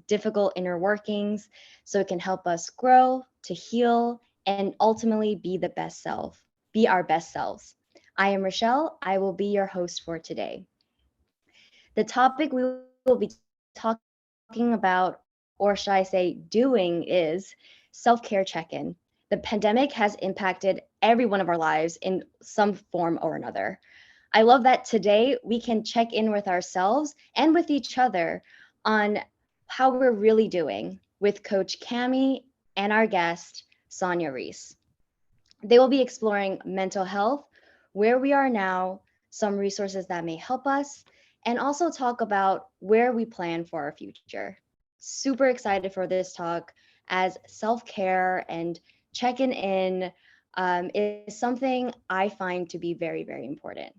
difficult inner workings so it can help us grow, to heal, and ultimately be our best selves. I am Rochelle. I will be your host for today. The topic we will be talking about, or should I say doing, is self-care check-in. The pandemic has impacted every one of our lives in some form or another. I love that today we can check in with ourselves and with each other on how we're really doing with Coach Cami and our guest, Sonya Reece. They will be exploring mental health, where we are now, some resources that may help us, and also talk about where we plan for our future. Super excited for this talk as self care and checking in is something I find to be very, very important.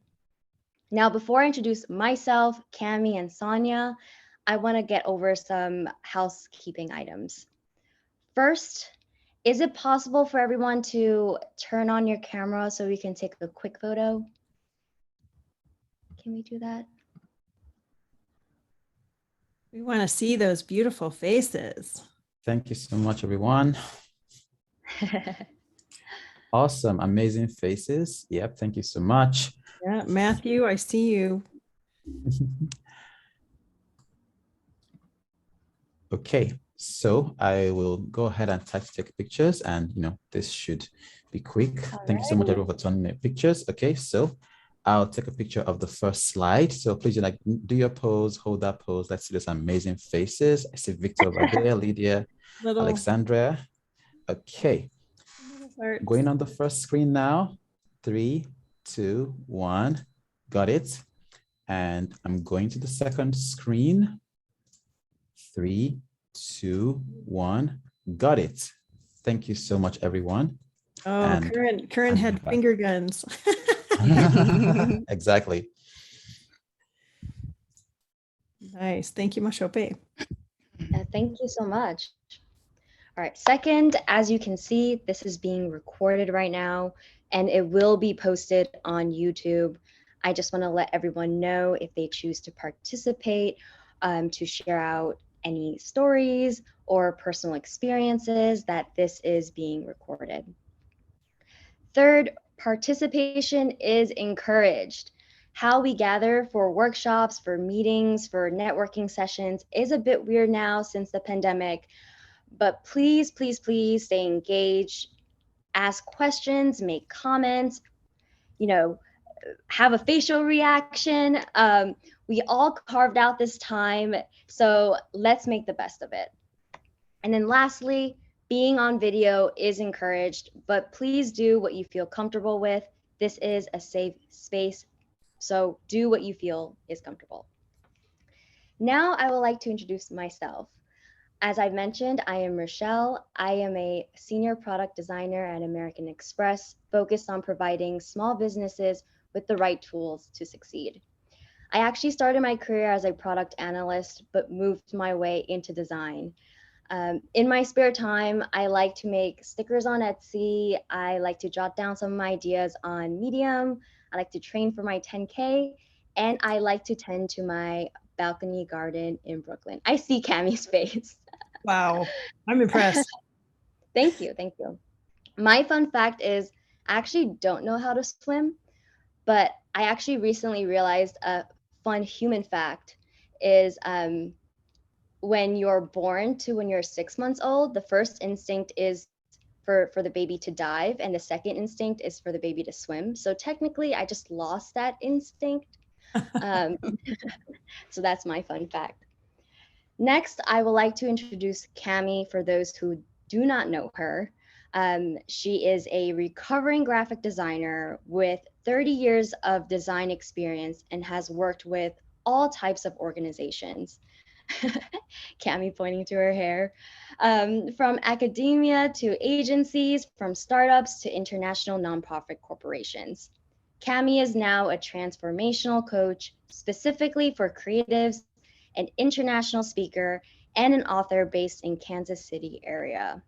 Now, before I introduce myself, Cami, and Sonya, I want to get over some housekeeping items. First, is it possible for everyone to turn on your camera so we can take a quick photo? Can we do that? We want to see those beautiful faces. Thank you so much, everyone. Awesome, amazing faces. Yep, thank you so much. Yeah, Matthew, I see you. Okay, so I will go ahead and try to take pictures, and this should be quick. Thank you so much, everyone, for turning the pictures. Okay, so I'll take a picture of the first slide. So please do your pose, hold that pose. Let's see those amazing faces. I see Victor over there, Lydia, Alexandra. Okay, going on the first screen now. 3, 2, 1, got it. And I'm going to the second screen. 3, 2, 1, got it. Thank you so much, everyone. Oh, and Curran had finger guns. Exactly. Nice. Thank you, Mashope. Thank you so much. All right. Second, as you can see, this is being recorded right now, and it will be posted on YouTube. I just want to let everyone know if they choose to participate, to share out any stories or personal experiences, that this is being recorded. Third, participation is encouraged. How we gather for workshops, for meetings, for networking sessions is a bit weird now since the pandemic, but please, please, please stay engaged, ask questions, make comments, have a facial reaction. We all carved out this time, so let's make the best of it. And then lastly, being on video is encouraged, but please do what you feel comfortable with. This is a safe space, so do what you feel is comfortable. Now I would like to introduce myself. As I mentioned, I am Rochelle. I am a senior product designer at American Express, focused on providing small businesses with the right tools to succeed. I actually started my career as a product analyst, but moved my way into design. In my spare time, I like to make stickers on Etsy. I like to jot down some of my ideas on Medium. I like to train for my 10K, and I like to tend to my balcony garden in Brooklyn. I see Cami's face. Wow, I'm impressed. Thank you, thank you. My fun fact is I actually don't know how to swim, but I actually recently realized a fun human fact is when you're born to when you're 6 months old, the first instinct is for the baby to dive, and the second instinct is for the baby to swim. So technically, I just lost that instinct. So that's my fun fact. Next, I would like to introduce Cami for those who do not know her. She is a recovering graphic designer with 30 years of design experience and has worked with all types of organizations. Cami pointing to her hair. From academia to agencies, from startups to international nonprofit corporations. Cami is now a transformational coach specifically for creatives, an international speaker, and an author based in Kansas City area.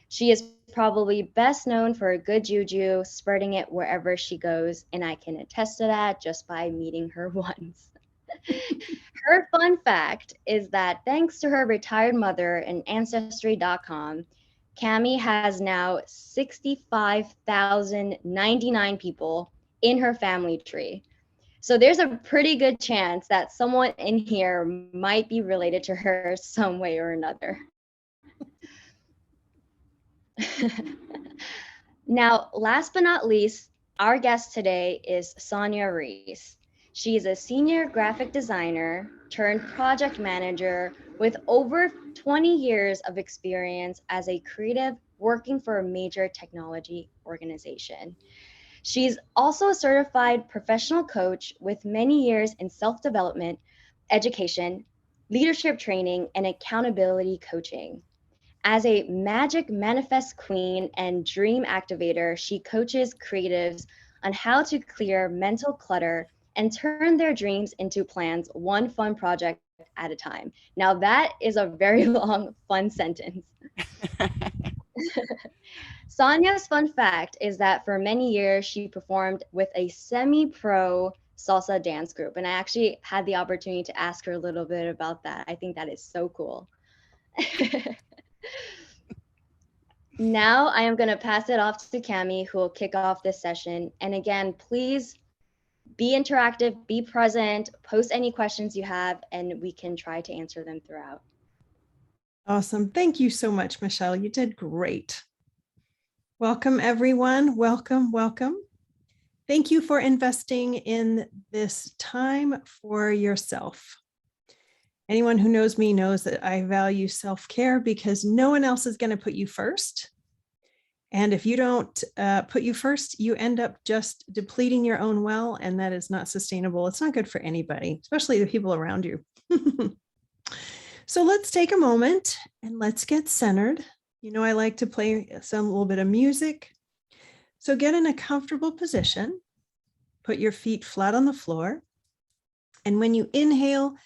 She is probably best known for a good juju, spreading it wherever she goes, and I can attest to that just by meeting her once. Her fun fact is that thanks to her retired mother and Ancestry.com, Cami has now 65,099 people in her family tree. So there's a pretty good chance that someone in here might be related to her some way or another. Now, last but not least, our guest today is Sonya Reece. She is a senior graphic designer turned project manager with over 20 years of experience as a creative working for a major technology organization. She's also a certified professional coach with many years in self-development, education, leadership training, and accountability coaching. As a magic manifest queen and dream activator, she coaches creatives on how to clear mental clutter and turn their dreams into plans one fun project at a time. Now, that is a very long, fun sentence. Sonya's fun fact is that for many years, she performed with a semi pro salsa dance group. And I actually had the opportunity to ask her a little bit about that. I think that is so cool. Now I am going to pass it off to Cami, who will kick off this session. And again, please be interactive, be present, post any questions you have, and we can try to answer them throughout. Awesome. Thank you so much, Michelle. You did great. Welcome, everyone. Welcome, welcome. Thank you for investing in this time for yourself. Anyone who knows me knows that I value self-care because no one else is going to put you first. And if you don't put you first, you end up just depleting your own well, and that is not sustainable. It's not good for anybody, especially the people around you. So let's take a moment and let's get centered. You know, I like to play a little bit of music. So get in a comfortable position, put your feet flat on the floor. And when you inhale,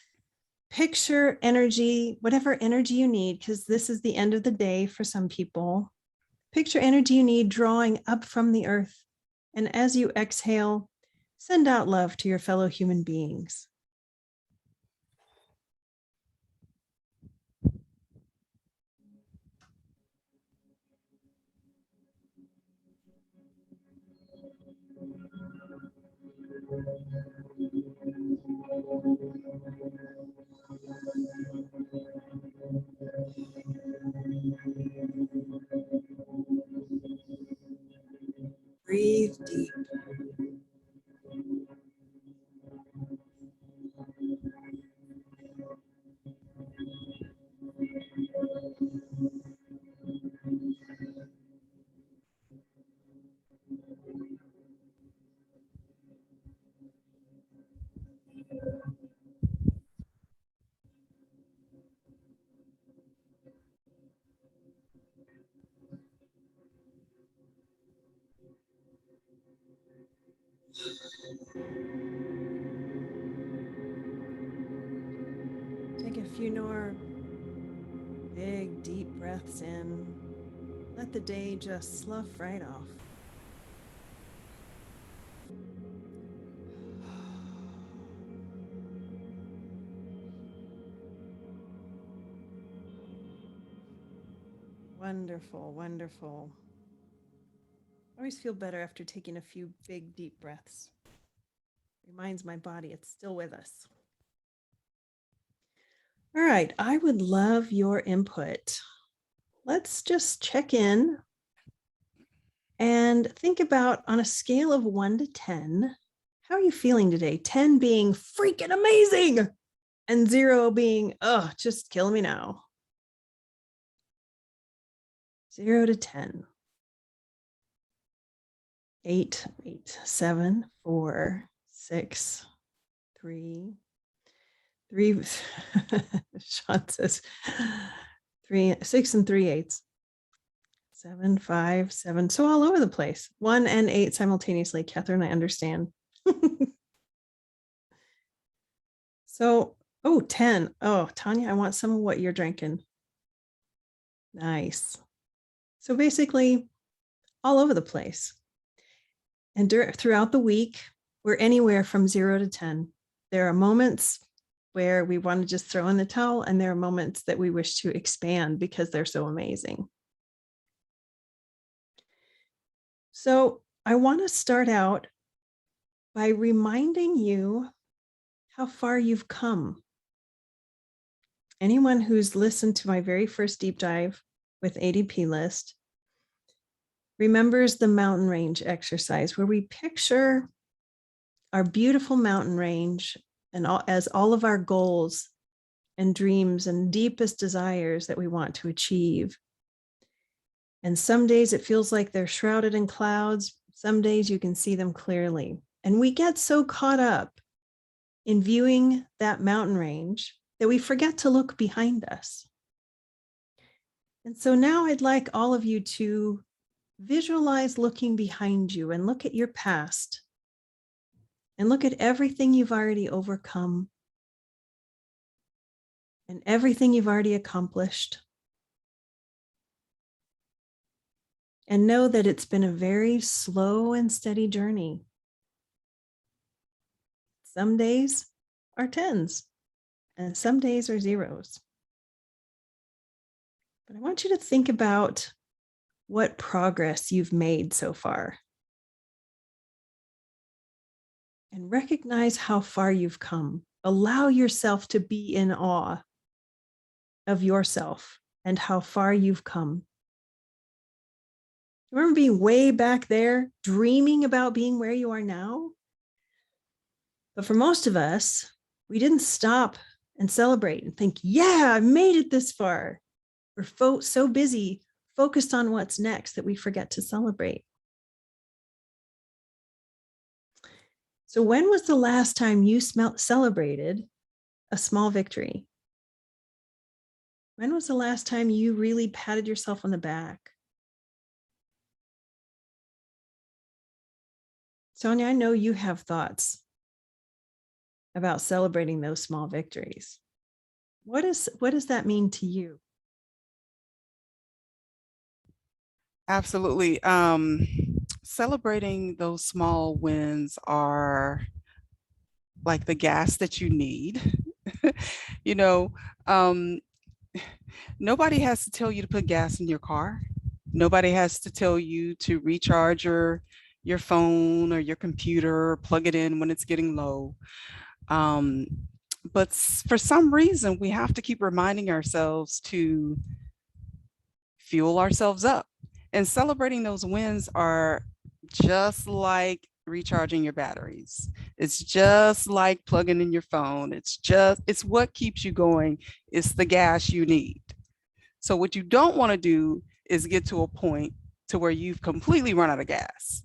picture energy, whatever energy you need, because this is the end of the day for some people. Picture energy you need drawing up from the earth. And as you exhale, send out love to your fellow human beings. Breathe deep. Take a few more big, deep breaths in. Let the day just slough right off. Wonderful, wonderful. I always feel better after taking a few big, deep breaths. Reminds my body it's still with us. All right, I would love your input. Let's just check in and think about, on a scale of 1 to 10, how are you feeling today? 10 being freaking amazing and 0 being, oh, just kill me now. 0 to 10. 8, 7, 4, 6, 3. Sean says 3, 6 and 3/8. 7, 5, 7. So all over the place. 1 and 8 simultaneously. Catherine, I understand. So, 10. Oh, Tanya, I want some of what you're drinking. Nice. So basically, all over the place. And throughout the week, we're anywhere from 0 to 10. There are moments where we want to just throw in the towel, and there are moments that we wish to expand because they're so amazing. So I want to start out by reminding you how far you've come. Anyone who's listened to my very first deep dive with ADPList remembers the mountain range exercise, where we picture our beautiful mountain range and as all of our goals and dreams and deepest desires that we want to achieve. And some days it feels like they're shrouded in clouds. Some days you can see them clearly. And we get so caught up in viewing that mountain range that we forget to look behind us. And so now I'd like all of you to visualize looking behind you and look at your past and look at everything you've already overcome and everything you've already accomplished. And know that it's been a very slow and steady journey. Some days are 10s and some days are 0s. But I want you to think about what progress you've made so far. And recognize how far you've come. Allow yourself to be in awe of yourself and how far you've come. Remember being way back there, dreaming about being where you are now? But for most of us, we didn't stop and celebrate and think, yeah, I made it this far. We're so busy, focused on what's next, that we forget to celebrate. So when was the last time you celebrated a small victory? When was the last time you really patted yourself on the back? Sonya, I know you have thoughts about celebrating those small victories. What does that mean to you? Absolutely. Celebrating those small wins are like the gas that you need. You know, nobody has to tell you to put gas in your car. Nobody has to tell you to recharge your phone or your computer, or plug it in when it's getting low. But for some reason, we have to keep reminding ourselves to fuel ourselves up. And celebrating those wins are just like recharging your batteries. It's just like plugging in your phone. It's what keeps you going. It's the gas you need. So what you don't want to do is get to a point to where you've completely run out of gas.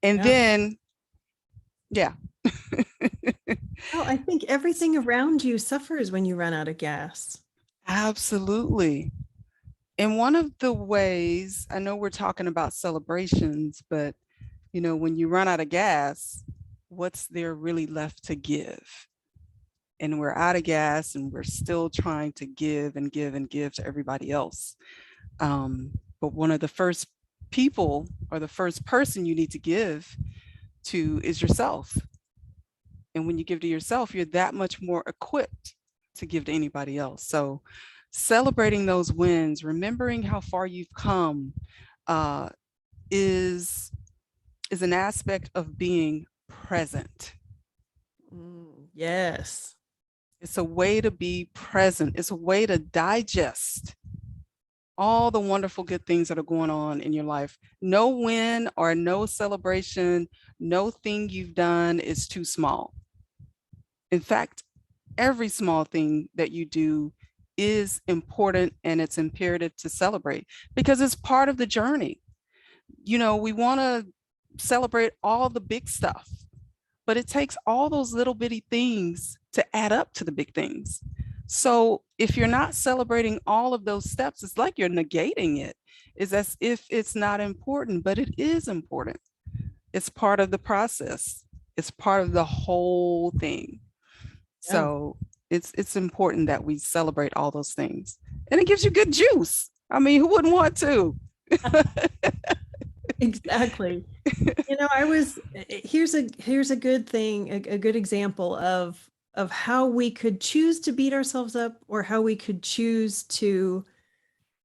And then, yeah. Well, I think everything around you suffers when you run out of gas. Absolutely. And one of the ways, I know we're talking about celebrations, but when you run out of gas, what's there really left to give? And we're out of gas and we're still trying to give and give and give to everybody else. But one of the first people or the first person you need to give to is yourself. And when you give to yourself, you're that much more equipped to give to anybody else. So celebrating those wins, remembering how far you've come, is an aspect of being present. Yes. It's a way to be present. It's a way to digest all the wonderful good things that are going on in your life. No win or no celebration, no thing you've done is too small. In fact, every small thing that you do is important, and it's imperative to celebrate because it's part of the journey. We want to celebrate all the big stuff, but it takes all those little bitty things to add up to the big things. So if you're not celebrating all of those steps, it's like you're negating it. It's as if it's not important, but it is important. It's part of the process. It's part of the whole thing. So it's important that we celebrate all those things. And it gives you good juice. I mean, who wouldn't want to? Exactly. You know, here's a good thing, a good example of how we could choose to beat ourselves up or how we could choose to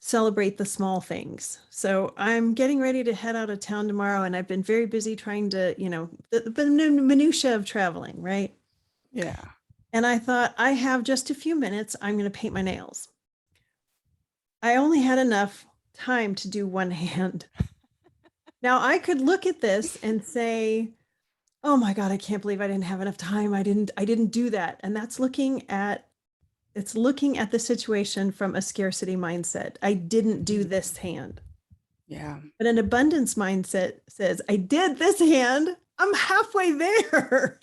celebrate the small things. So I'm getting ready to head out of town tomorrow, and I've been very busy trying to, the minutia of traveling, right? Yeah. And I thought, I have just a few minutes. I'm going to paint my nails. I only had enough time to do one hand. Now I could look at this and say, oh my God, I can't believe I didn't have enough time. I didn't do that. And that's looking at the situation from a scarcity mindset. I didn't do this hand. Yeah. But an abundance mindset says, I did this hand. I'm halfway there.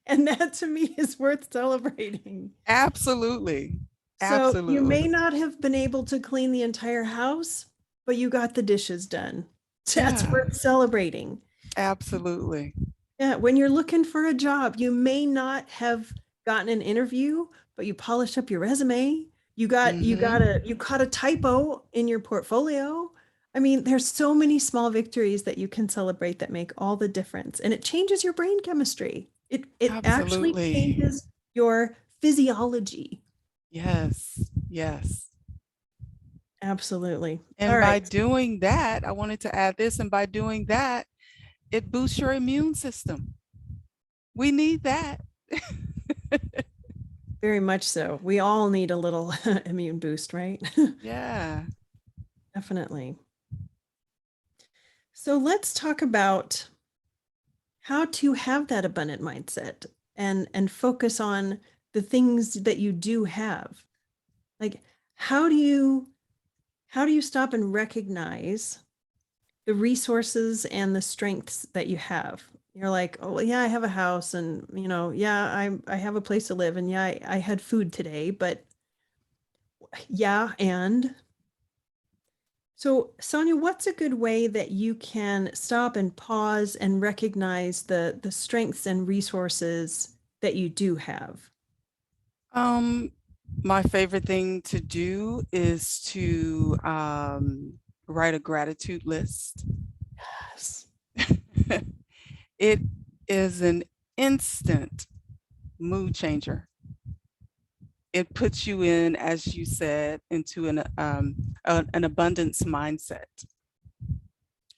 And that to me is worth celebrating. Absolutely. So you may Absolutely. not have been able to clean the entire house, but you got the dishes done. That's Yeah. worth celebrating. Absolutely. Yeah, when you're looking for a job, you may not have gotten an interview, but you polished up your resume. You caught a typo in your portfolio. I mean, there's so many small victories that you can celebrate that make all the difference, and it changes your brain chemistry. It actually Absolutely. changes your physiology. Yes. Yes. Absolutely. All And by right. doing that, I wanted to add this, and by doing that, it boosts your immune system. We need that. Very much so. We all need a little immune boost, right? Yeah. Definitely. So let's talk about how to have that abundant mindset and focus on the things that you do have. Like how do you stop and recognize the resources and the strengths that you have? You're like, oh yeah, I have a house, and yeah, I have a place to live, and yeah, I had food today, but yeah, and so, Sonya, what's a good way that you can stop and pause and recognize the strengths and resources that you do have? Um, my favorite thing to do is to write a gratitude list. Yes. It is an instant mood changer. It puts you in, as you said, into an abundance mindset.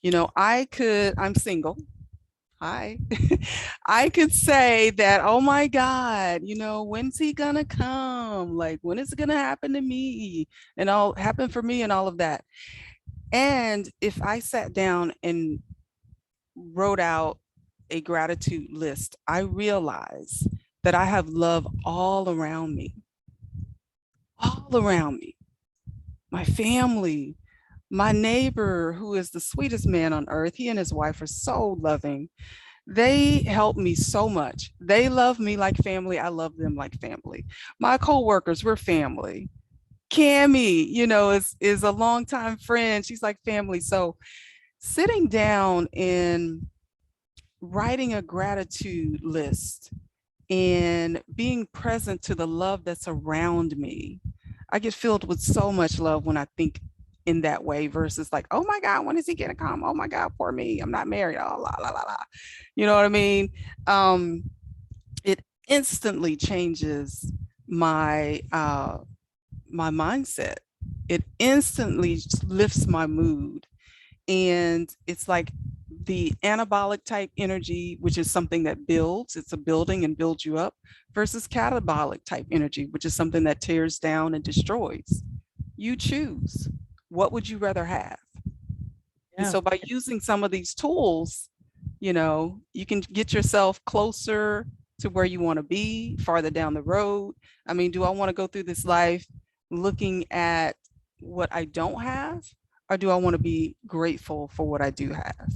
I'm single. Hi. I could say that, oh my God, when's he gonna come? Like, when is it gonna happen to me? And all happen for me and all of that. And if I sat down and wrote out a gratitude list, I realize that I have love all around me, all around me. My family, my neighbor, who is the sweetest man on earth. He and his wife are so loving. They help me so much. They love me like family. I love them like family. My coworkers, we're family. Cami, is a longtime friend. She's like family. So sitting down and writing a gratitude list and being present to the love that's around me, I get filled with so much love when I think in that way versus like, oh my God, when is he gonna come? Oh my God, poor me. I'm not married. Oh, la la la la. You know what I mean? It instantly changes my mindset. It instantly lifts my mood. And it's like the anabolic type energy, which is something that builds, it's a building and builds you up, versus catabolic type energy, which is something that tears down and destroys. You choose. What would you rather have? And Yeah. so by using some of these tools, you can get yourself closer to where you want to be, farther down the road. I mean, do I want to go through this life looking at what I don't have? Or do I want to be grateful for what I do have?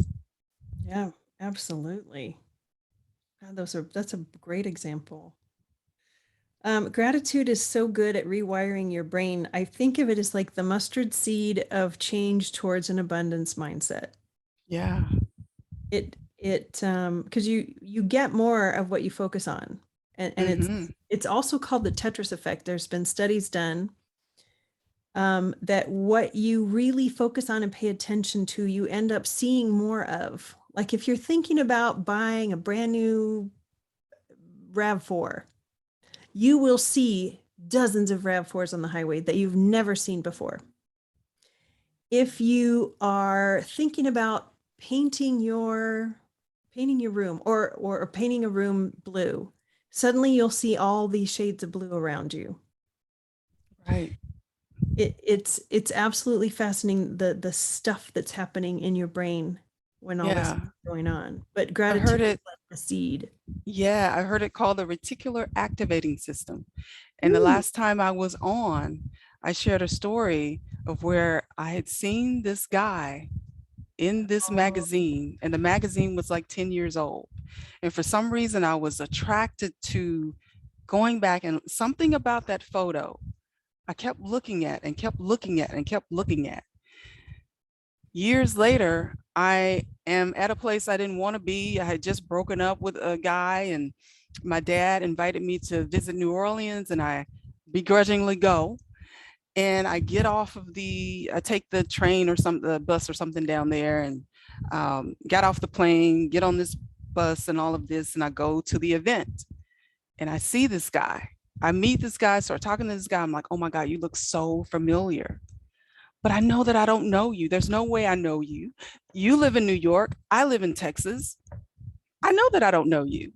Yeah, absolutely. God, that's a great example. Gratitude is so good at rewiring your brain. I think of it as like the mustard seed of change towards an abundance mindset. Yeah. Because you get more of what you focus on, and Mm-hmm. it's also called the Tetris effect. There's been studies done that what you really focus on and pay attention to, you end up seeing more of. Like if you're thinking about buying a brand new RAV4, you will see dozens of RAV4s on the highway that you've never seen before. If you are thinking about painting your room or painting a room blue, suddenly you'll see all these shades of blue around you. Right. It's absolutely fascinating, the stuff that's happening in your brain when all this Yeah. is going on. But I gratitude heard is it. like the seed. Yeah, I heard it called the reticular activating system. And the Ooh. last time I was on, I shared a story of where I had seen this guy in this Oh, magazine, and the magazine was like 10 years old. And for some reason, I was attracted to going back, and something about that photo I kept looking at and kept looking at and kept looking at. Years later, I am at a place I didn't want to be. I had just broken up with a guy, and my dad invited me to visit New Orleans, and I begrudgingly go. And I get off of I take the train or the bus or something down there, and got off the plane, get on this bus and all of this, and I go to the event. And I see this guy. I meet this guy, start talking to this guy. I'm like, oh my God, you look so familiar. But I know that I don't know you. There's no way I know you. You live in New York. I live in Texas. I know that I don't know you.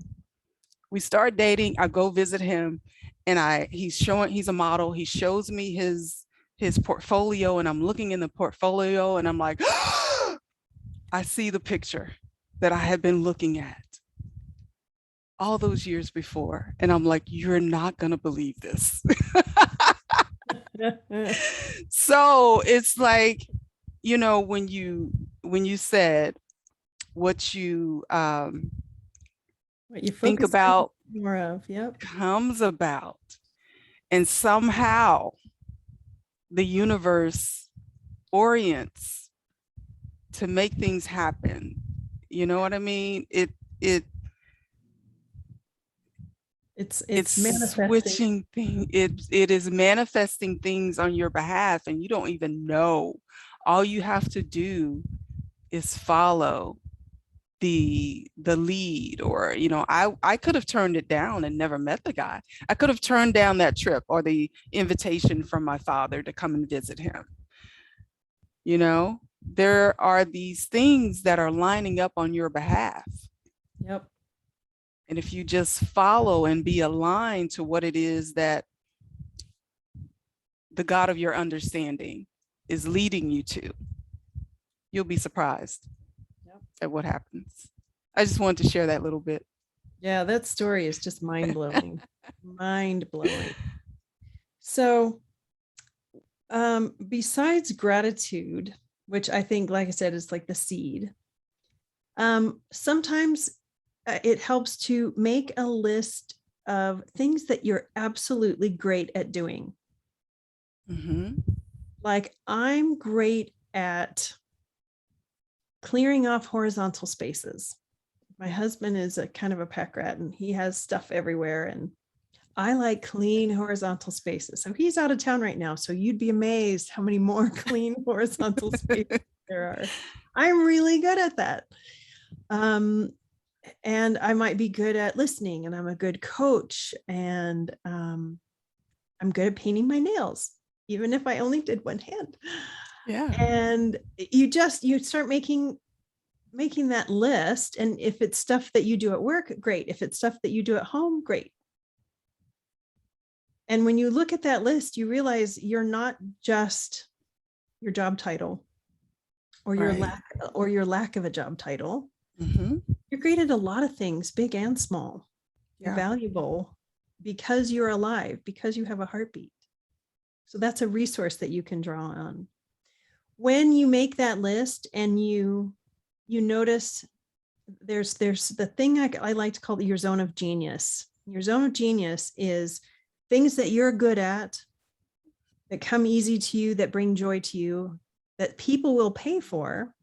We start dating. I go visit him, and he's a model. He shows me his portfolio, and I'm looking in the portfolio, and I'm like, I see the picture that I had been looking at all those years before. And I'm like, you're not going to believe this. So it's like, when you said what you what you think focus on about more of. Yep. comes about, and somehow the universe orients to make things happen. You know what I mean? It's manifesting. switching things. It is manifesting things on your behalf, and you don't even know. All you have to do is follow the lead. Or I could have turned it down and never met the guy. I could have turned down that trip or the invitation from my father to come and visit him. There are these things that are lining up on your behalf. Yep. And if you just follow and be aligned to what it is that the God of your understanding is leading you to, you'll be surprised at what happens. I just wanted to share that little bit. Yeah, that story is just mind-blowing. Mind-blowing. So besides gratitude, which I think, like I said, is like the seed, sometimes it helps to make a list of things that you're absolutely great at doing. Mm-hmm. Like, I'm great at clearing off horizontal spaces. My husband is a kind of a pack rat, and he has stuff everywhere, and I like clean horizontal spaces. So he's out of town right now, so you'd be amazed how many more clean horizontal spaces there are. I'm really good at that. And I might be good at listening, and I'm a good coach, and I'm good at painting my nails, even if I only did one hand. Yeah. And you start making that list. And if it's stuff that you do at work, great. If it's stuff that you do at home, great. And when you look at that list, you realize you're not just your job title or your lack of a job title. Mm-hmm. You're great at a lot of things, big and small. You're valuable because you're alive, because you have a heartbeat. So that's a resource that you can draw on. When you make that list and you notice there's the thing I like to call your zone of genius. Your zone of genius is things that you're good at, that come easy to you, that bring joy to you, that people will pay for.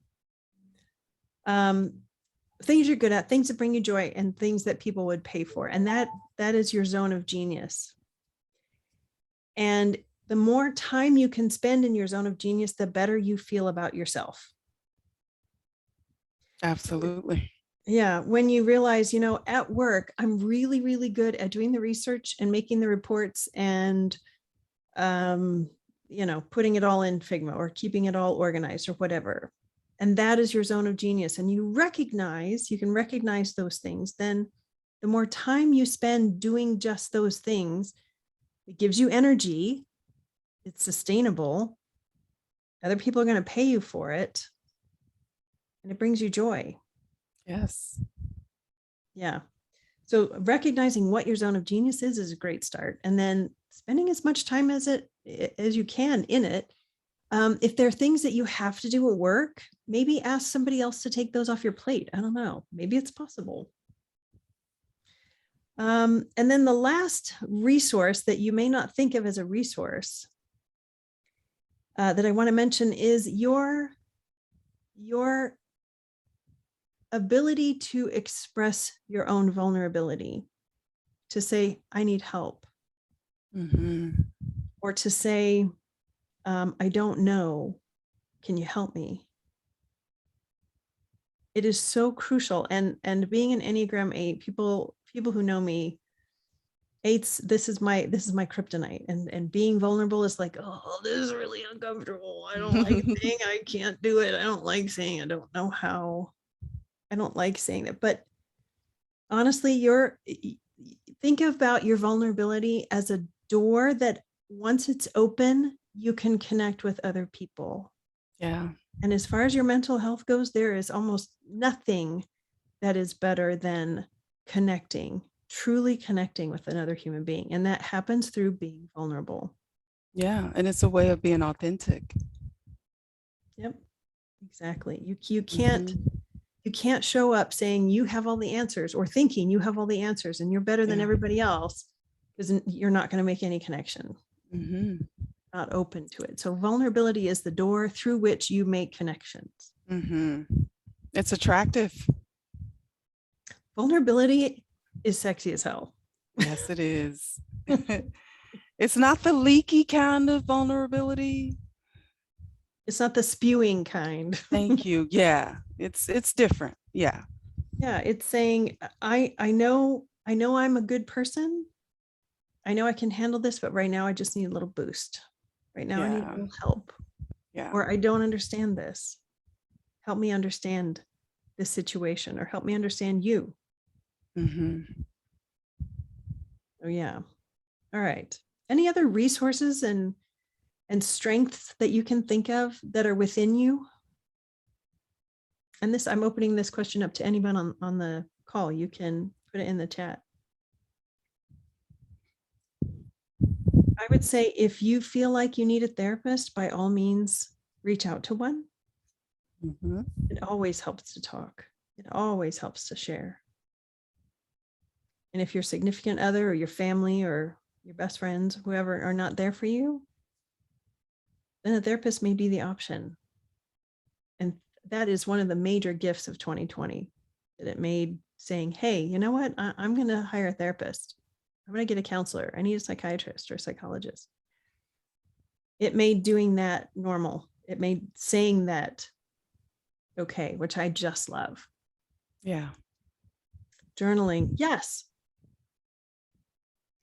Things you're good at, things that bring you joy, and things that people would pay for. And that is your zone of genius. And the more time you can spend in your zone of genius, the better you feel about yourself. Absolutely. Yeah. When you realize, at work, I'm really, really good at doing the research and making the reports and, putting it all in Figma or keeping it all organized or whatever. And that is your zone of genius. And you can recognize those things. Then the more time you spend doing just those things, it gives you energy. It's sustainable. Other people are going to pay you for it. And it brings you joy. Yes. Yeah. So recognizing what your zone of genius is a great start. And then spending as much time as you can in it. If there are things that you have to do at work, maybe ask somebody else to take those off your plate. I don't know. Maybe it's possible. And then the last resource that you may not think of as a resource that I want to mention is your ability to express your own vulnerability, to say, I need help, or to say, I don't know, can you help me? It is so crucial. And being an Enneagram 8, people who know me, 8s, this is my kryptonite. And being vulnerable is like, oh, this is really uncomfortable. I don't like saying I can't do it. I don't like saying I don't know how. I don't like saying that. But honestly, think about your vulnerability as a door that once it's open, you can connect with other people. Yeah. And as far as your mental health goes, there is almost nothing that is better than truly connecting with another human being. And that happens through being vulnerable. Yeah. And it's a way of being authentic. Yep, exactly. You can't show up saying you have all the answers or thinking you have all the answers and you're better than everybody else, because you're not going to make any connection. Not open to it. So vulnerability is the door through which you make connections. It's attractive. Vulnerability is sexy as hell. Yes, it is. It's not the leaky kind of vulnerability. It's not the spewing kind. Thank you. Yeah, it's different. Yeah. Yeah, it's saying, I know I'm a good person. I know I can handle this, but right now I just need a little boost. Right now I need a little help. Yeah. Or I don't understand this. Help me understand this situation, or help me understand you. Oh yeah. All right. Any other resources and strengths that you can think of that are within you? And this, I'm opening this question up to anyone on the call. You can put it in the chat. I would say if you feel like you need a therapist, by all means, reach out to one. It always helps to talk. It always helps to share. And if your significant other or your family or your best friends, whoever, are not there for you, then a therapist may be the option. And that is one of the major gifts of 2020, that it made saying, hey, you know what? I'm going to hire a therapist. I'm going to get a counselor. I need a psychiatrist or psychologist. It made doing that normal. It made saying that okay, which I just love. Yeah. Journaling. Yes.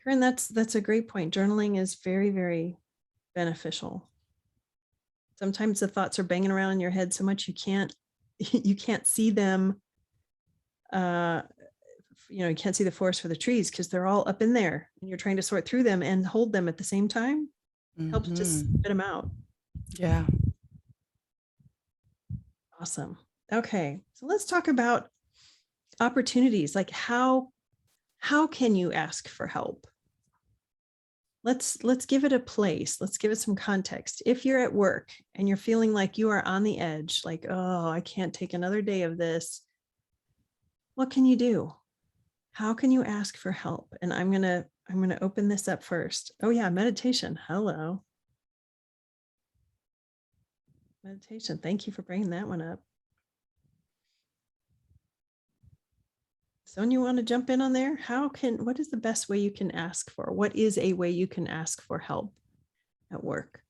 Karen, that's a great point. Journaling is very, very beneficial. Sometimes the thoughts are banging around in your head so much you can't see them. You can't see the forest for the trees because they're all up in there, and you're trying to sort through them and hold them at the same time. Helps to spit them out. Yeah. Awesome. Okay, so let's talk about opportunities. Like how can you ask for help? Let's give it a place. Let's give it some context. If you're at work and you're feeling like you are on the edge, like, oh, I can't take another day of this, what can you do? How can you ask for help? And I'm gonna open this up first. Oh yeah, meditation. Hello. Meditation. Thank you for bringing that one up. Sonya, you want to jump in on there? What is the best way you can ask for? What is a way you can ask for help? at work?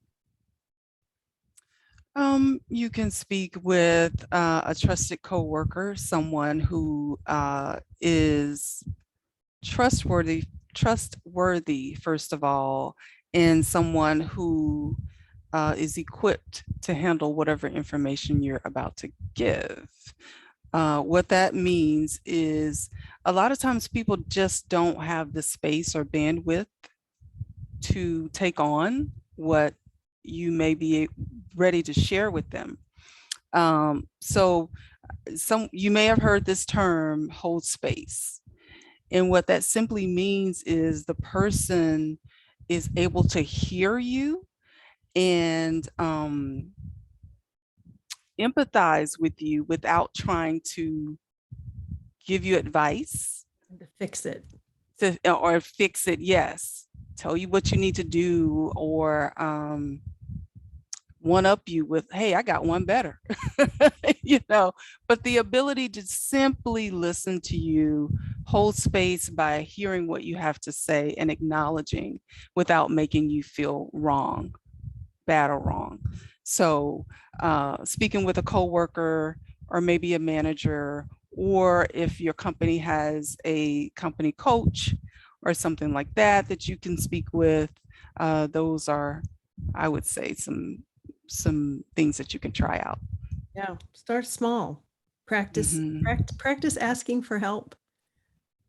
You can speak with a trusted coworker, someone who is trustworthy, first of all, and someone who is equipped to handle whatever information you're about to give. What that means is a lot of times people just don't have the space or bandwidth to take on what you may be ready to share with them. So you may have heard this term, hold space. And what that simply means is the person is able to hear you and empathize with you without trying to give you advice And to fix it. or fix it. Yes. Tell you what you need to do, or one up you with, hey, I got one better, but the ability to simply listen to you, hold space by hearing what you have to say and acknowledging without making you feel wrong, bad or wrong. So speaking with a coworker or maybe a manager, or if your company has a company coach or something like that that you can speak with, those are, I would say, some things that you can try out. Yeah, start small. Practice practice asking for help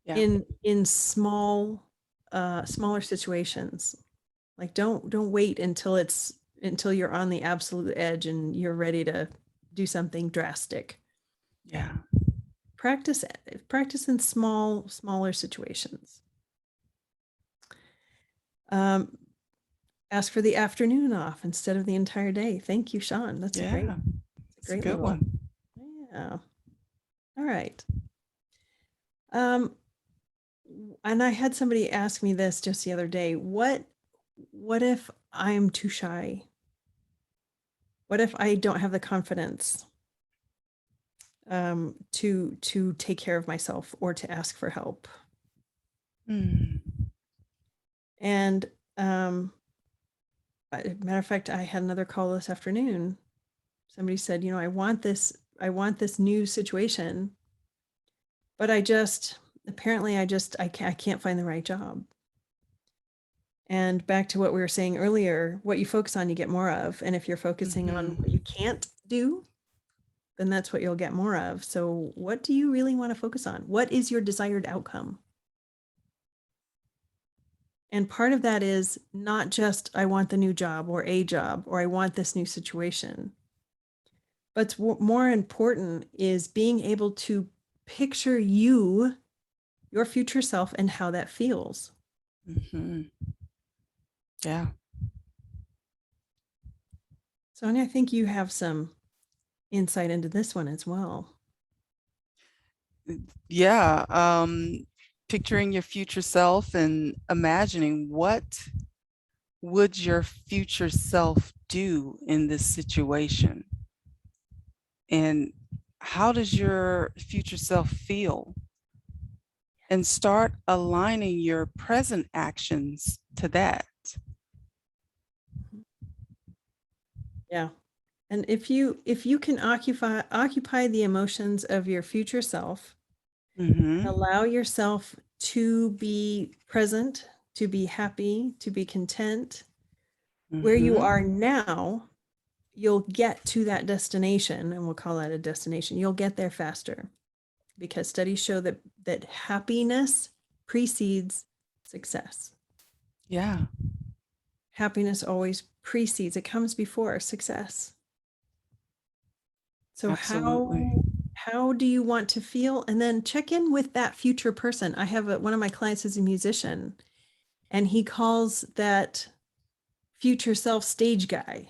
in small smaller situations. Like don't wait until you're on the absolute edge and you're ready to do something drastic. Yeah. Practice in smaller situations. Ask for the afternoon off instead of the entire day. Thank you, Sean. That's a great good one. Yeah. All right. And I had somebody ask me this just the other day. What if I'm too shy? What if I don't have the confidence to take care of myself or to ask for help? And matter of fact, I had another call this afternoon. Somebody said, I want this new situation, but I can't find the right job. And back to what we were saying earlier, what you focus on, you get more of. And if you're focusing on what you can't do, then that's what you'll get more of. So what do you really want to focus on? What is your desired outcome? And part of that is not just, I want the new job or a job, or I want this new situation. But more important is being able to picture your future self and how that feels. Yeah. Sonya, I think you have some insight into this one as well. Yeah. Picturing your future self and imagining what would your future self do in this situation? And how does your future self feel? And start aligning your present actions to that. Yeah. And if you can occupy the emotions of your future self, allow yourself to be present, to be happy, to be content, where you are now, you'll get to that destination, and we'll call that a destination. You'll get there faster because studies show that happiness precedes success. Yeah. Happiness always precedes, it comes before success. So how do you want to feel? And then check in with that future person. I have one of my clients is a musician, and he calls that future self stage guy,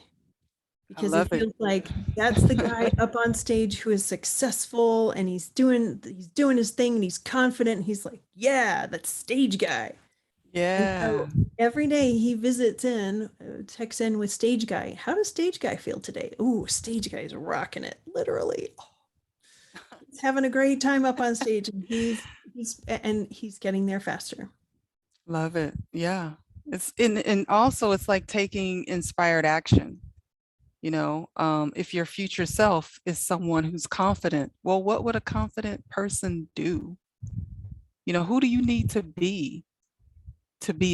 because he feels like that's the guy up on stage who is successful and he's doing his thing and he's confident. And he's like, yeah, that's stage guy. Yeah. So every day he checks in with stage guy. How does stage guy feel today? Ooh, stage guy is rocking it, literally. He's having a great time up on stage, and he's getting there faster. Love it. Yeah. And also it's like taking inspired action. You know, if your future self is someone who's confident, well, what would a confident person do? You know, who do you need to be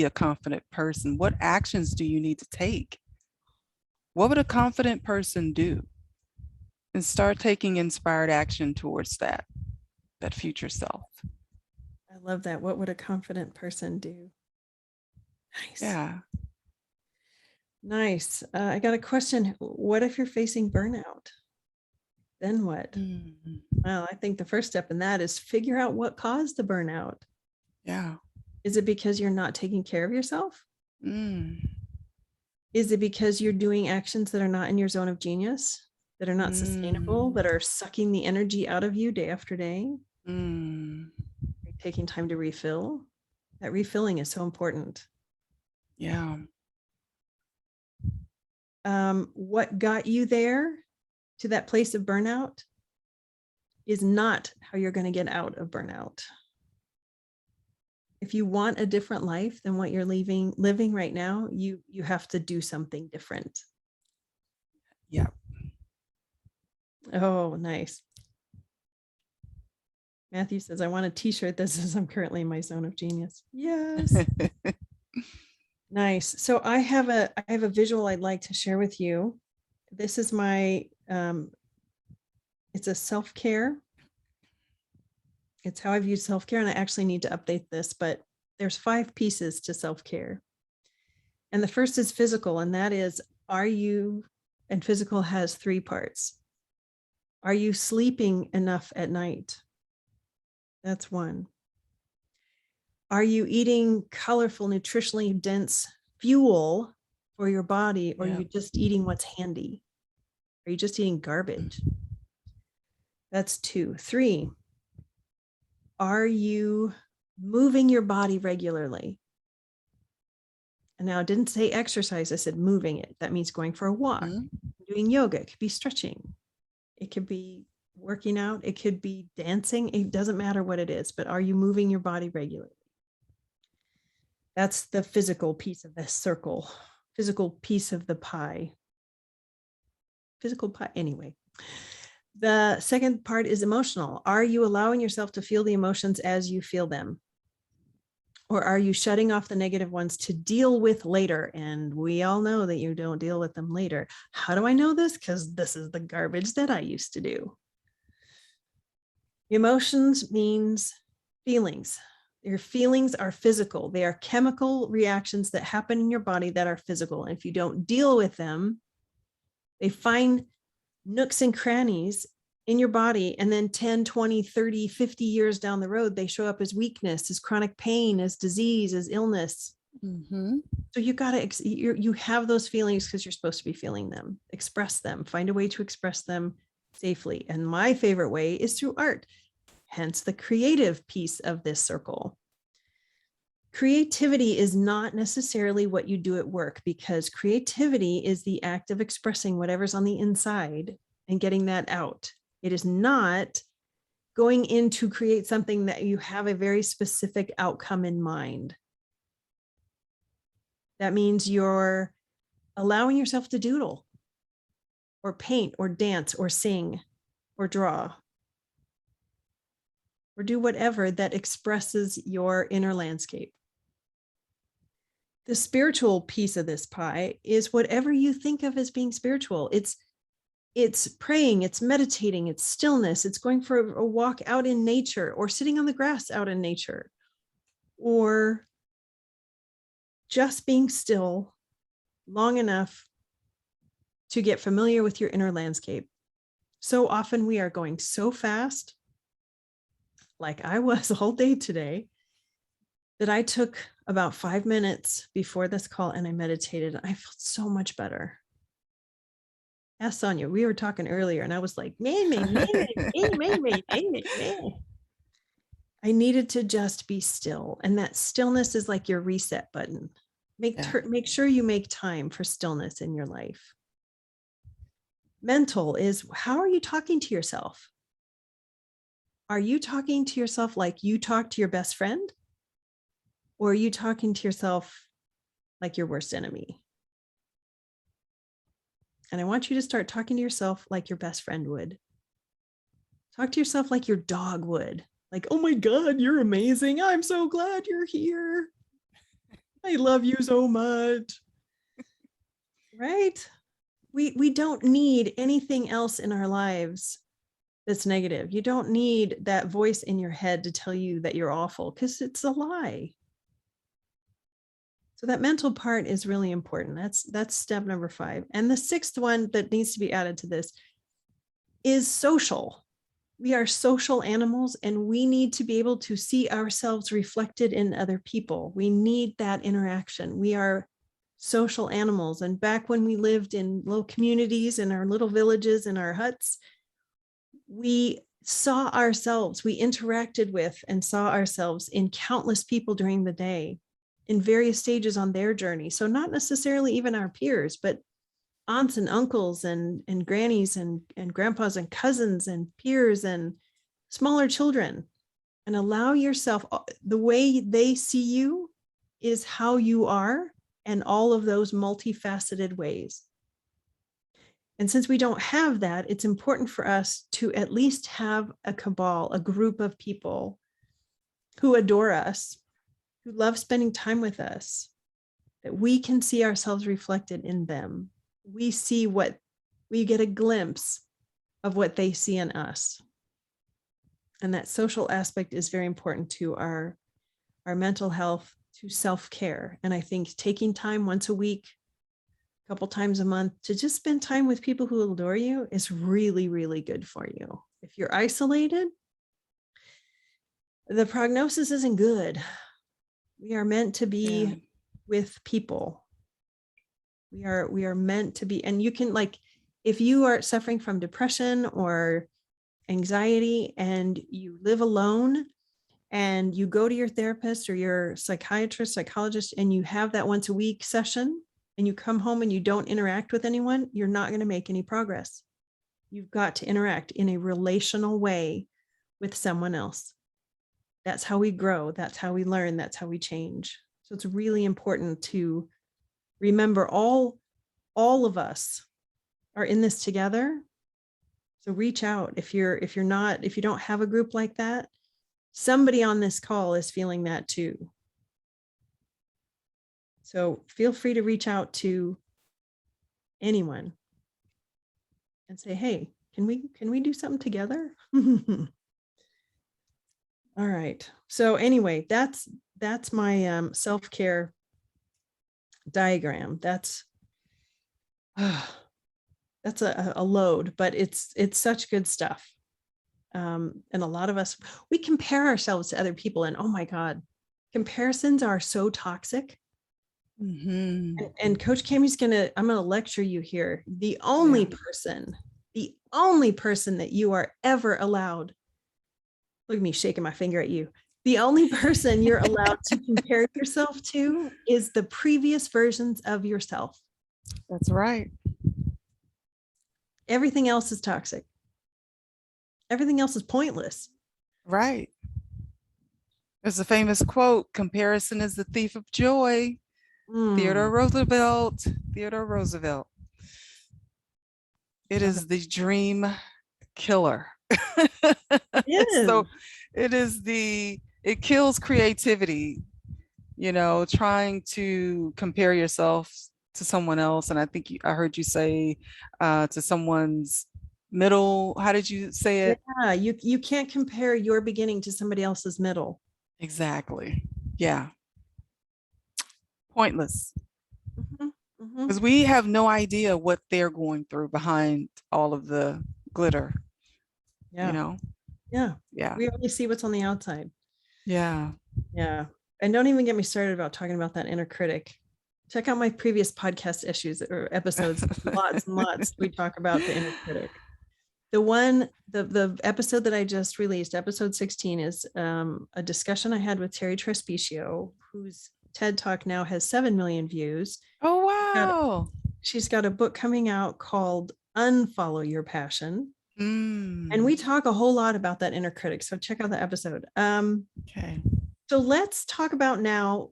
a confident person? What actions do you need to take? What would a confident person do? And start taking inspired action towards that future self. I love that. What would a confident person do? Nice. Yeah. Nice. I got a question. What if you're facing burnout? Then what? Well, I think the first step in that is figure out what caused the burnout. Yeah. Is it because you're not taking care of yourself? Mm. Is it because you're doing actions that are not in your zone of genius, that are not sustainable, that are sucking the energy out of you day after day? Are you taking time to refill? That refilling is so important. Yeah. What got you there to that place of burnout is not how you're going to get out of burnout. If you want a different life than what you're living right now, you have to do something different. Yeah. Oh, nice. Matthew says, I want a t-shirt that says I'm currently in my zone of genius. Yes. Nice. So I have a visual I'd like to share with you. This is my, it's a self-care. It's how I've used self-care, and I actually need to update this, but there's 5 pieces to self-care. And the first is physical, and that is, and physical has 3 parts. Are you sleeping enough at night? That's 1. Are you eating colorful, nutritionally dense fuel for your body, or are you just eating what's handy? Are you just eating garbage? That's 2. 3, are you moving your body regularly? And now I didn't say exercise, I said moving it. That means going for a walk, doing yoga, it could be stretching, it could be working out, it could be dancing, it doesn't matter what it is, but are you moving your body regularly? That's the physical piece of this circle, physical piece of the pie. Physical pie, anyway. The second part is emotional. Are you allowing yourself to feel the emotions as you feel them? Or are you shutting off the negative ones to deal with later? And we all know that you don't deal with them later. How do I know this? Because this is the garbage that I used to do. Emotions means feelings. Your feelings are physical. They are chemical reactions that happen in your body that are physical. And if you don't deal with them, they find nooks and crannies in your body, and then 10, 20, 30, 50 years down the road, they show up as weakness, as chronic pain, as disease, as illness. So you got to, you have those feelings because you're supposed to be feeling them. Express them, find a way to express them safely. And my favorite way is through art, hence the creative piece of this circle. Creativity is not necessarily what you do at work, because creativity is the act of expressing whatever's on the inside and getting that out. It is not going in to create something that you have a very specific outcome in mind. That means you're allowing yourself to doodle or paint or dance or sing or draw or do whatever that expresses your inner landscape. The spiritual piece of this pie is whatever you think of as being spiritual. It's praying, it's meditating, it's stillness, it's going for a walk out in nature, or sitting on the grass out in nature, or just being still long enough to get familiar with your inner landscape. So often we are going so fast, like I was all day today, that I took about 5 minutes before this call and I meditated. I felt so much better. Ask Sonya, we were talking earlier and I was like, I needed to just be still. And that stillness is like your reset button. Make sure you make time for stillness in your life. Mental is, how are you talking to yourself? Are you talking to yourself like you talk to your best friend? Or are you talking to yourself like your worst enemy. And I want you to start talking to yourself like your best friend would. Talk to yourself like your dog would. Like, oh my God, you're amazing. I'm so glad you're here. I love you so much. Right? We don't need anything else in our lives that's negative. You don't need that voice in your head to tell you that you're awful, because it's a lie. So that mental part is really important. That's step number 5. And the 6th one that needs to be added to this is social. We are social animals, and we need to be able to see ourselves reflected in other people. We need that interaction. We are social animals. And back when we lived in little communities, in our little villages, in our huts, we saw ourselves, we interacted with and saw ourselves in countless people during the day, in various stages on their journey. So not necessarily even our peers, but aunts and uncles and grannies and grandpas and cousins and peers and smaller children. And allow yourself, the way they see you is how you are, and all of those multifaceted ways. And since we don't have that, it's important for us to at least have a cabal, a group of people who adore us, who love spending time with us, that we can see ourselves reflected in them. We get a glimpse of what they see in us. And that social aspect is very important to our mental health, to self-care. And I think taking time once a week, a couple times a month, to just spend time with people who adore you is really, really good for you. If you're isolated, the prognosis isn't good. We are meant to be with people. We are meant to be, and you can, like, if you are suffering from depression or anxiety and you live alone and you go to your therapist or your psychiatrist, psychologist, and you have that once a week session and you come home and you don't interact with anyone, you're not going to make any progress. You've got to interact in a relational way with someone else. That's how we grow. That's how we learn. That's how we change. So it's really important to remember all of us are in this together. So reach out if you don't have a group like that. Somebody on this call is feeling that too. So feel free to reach out to anyone and say, hey, can we do something together? All right. So anyway, that's my self-care diagram. That's a load, but it's such good stuff. And a lot of us, we compare ourselves to other people, and oh my God, comparisons are so toxic. Mm-hmm. And Coach Cami's I'm gonna lecture you here. The only person that you are ever allowed, look at me shaking my finger at you. The only person you're allowed to compare yourself to is the previous versions of yourself. That's right. Everything else is toxic. Everything else is pointless. Right. There's a famous quote, comparison is the thief of joy. Theodore Roosevelt. It is the dream killer. So it kills creativity, trying to compare yourself to someone else. And I think I heard you say to someone's middle. How did you say it? Yeah, you can't compare your beginning to somebody else's middle. Exactly. Yeah. Pointless. Mm-hmm. Because we have no idea what they're going through behind all of the glitter. Yeah. Yeah. We only see what's on the outside. Yeah. And don't even get me started about talking about that inner critic. Check out my previous podcast episodes. Lots and lots. We talk about the inner critic. The episode that I just released, episode 16, is a discussion I had with Terry Trespicio, whose TED Talk now has 7 million views. Oh, wow. She's got a book coming out called Unfollow Your Passion. And we talk a whole lot about that inner critic. So check out the episode. Okay. So let's talk about now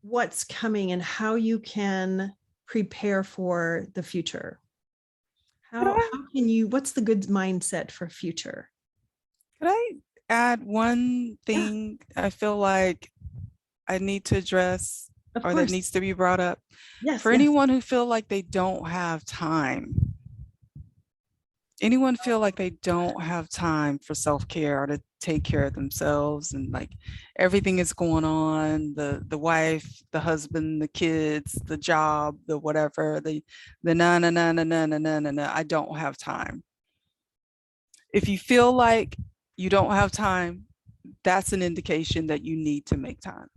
what's coming and how you can prepare for the future. How can you, what's the good mindset for future? Could I add one thing I feel like I need to address Of or course. that needs to be brought up? Yes. For anyone who feel like they don't have time, anyone feel like they don't have time for self-care or to take care of themselves, and like everything is going on, the wife, the husband, the kids, the job, the whatever, the na na na na na na na na na, I don't have time. If you feel like you don't have time, that's an indication that you need to make time.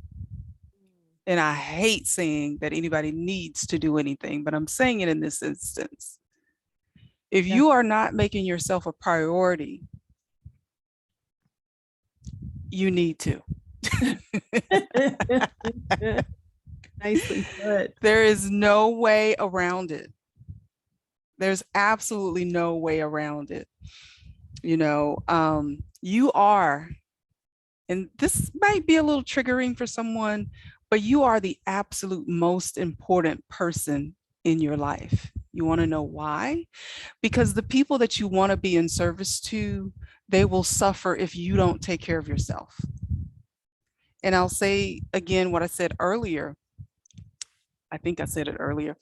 And I hate saying that anybody needs to do anything, but I'm saying it in this instance. If you are not making yourself a priority, you need to. Nicely put. There is no way around it. There's absolutely no way around it. You know, you are, and this might be a little triggering for someone, but you are the absolute most important person in your life. You want to know why? Because the people that you want to be in service to, they will suffer if you don't take care of yourself. And I'll say again what I said earlier. I think I said it earlier.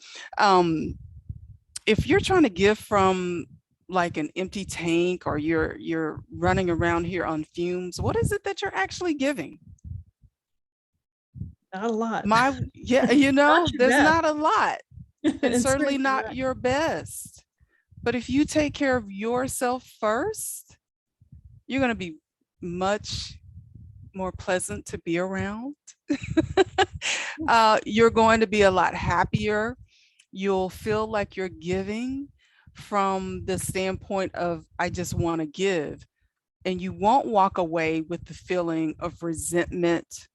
If you're trying to give from like an empty tank, or you're running around here on fumes, what is it that you're actually giving? Not a lot. Yeah, you know, there's best. not a lot, and certainly not right. your best. But if you take care of yourself first, you're going to be much more pleasant to be around. You're going to be a lot happier. You'll feel like you're giving from the standpoint of, I just want to give. And you won't walk away with the feeling of resentment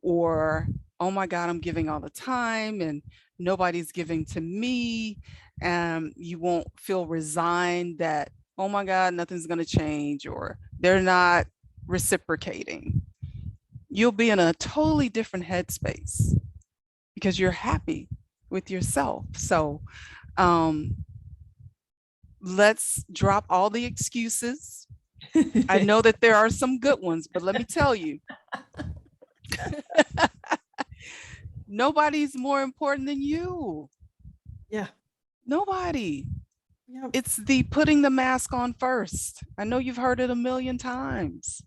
or, oh my God, I'm giving all the time and nobody's giving to me. You won't feel resigned that, oh my God, nothing's going to change, or they're not reciprocating. You'll be in a totally different headspace because you're happy with yourself. So let's drop all the excuses. I know that there are some good ones, but let me tell you, nobody's more important than you. Yeah. Nobody. Yep. It's the putting the mask on first. I know you've heard it a million times.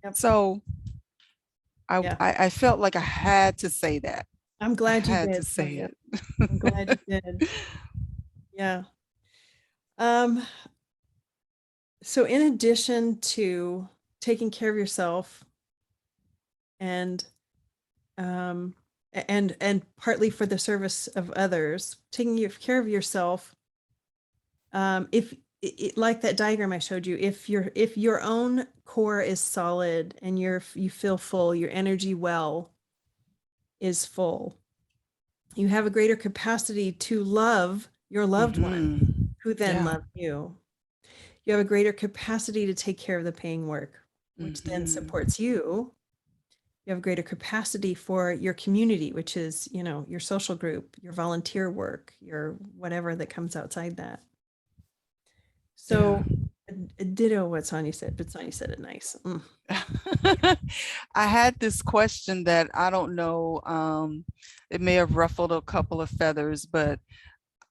Yep. So I felt like I had to say that. I'm glad you did. I had to say it. I'm glad you did. Yeah. So in addition to taking care of yourself and partly for the service of others, taking care of yourself, if like that diagram I showed you, if your own core is solid and you feel full, your energy well is full, you have a greater capacity to love your loved one, who then love you. You have a greater capacity to take care of the paying work, which then supports you. You have a greater capacity for your community, which is, you know, your social group, your volunteer work, your whatever that comes outside that. So ditto what Sonya said, but Sonya said it nice. I had this question that I don't know, it may have ruffled a couple of feathers, but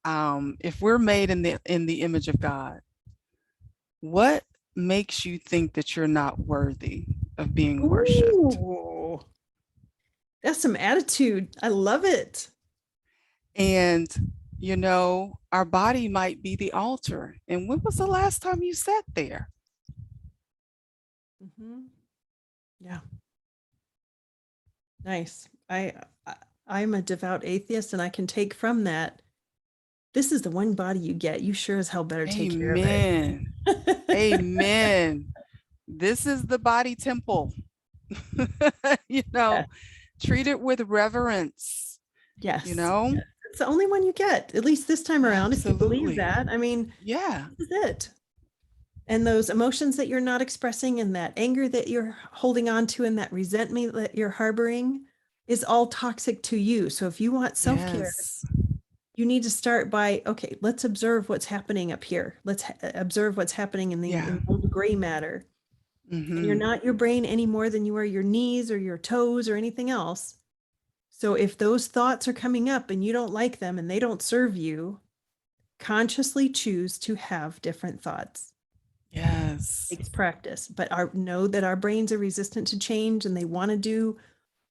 if we're made in the image of God, what makes you think that you're not worthy of being worshiped? Ooh, that's some attitude. I love it. And you know, our body might be the altar. And when was the last time you sat there? Yeah. Nice. I'm a devout atheist, and I can take from that, this is the one body you get. You sure as hell better take care of it. Amen. This is the body temple. You know, treat it with reverence. Yes. You know, yes. It's the only one you get, at least this time around. Absolutely. If you believe that. I mean, yeah, this is it. And those emotions that you're not expressing and that anger that you're holding on to and that resentment that you're harboring is all toxic to you. So if you want self-care, Yes. you need to start by, okay, let's observe what's happening up here. Let's observe what's happening in Yeah. the gray matter. And you're Mm-hmm. not your brain any more than you are your knees or your toes or anything else. So if those thoughts are coming up and you don't like them and they don't serve you, consciously choose to have different thoughts. Yes. It takes practice, but know that our brains are resistant to change and they want to do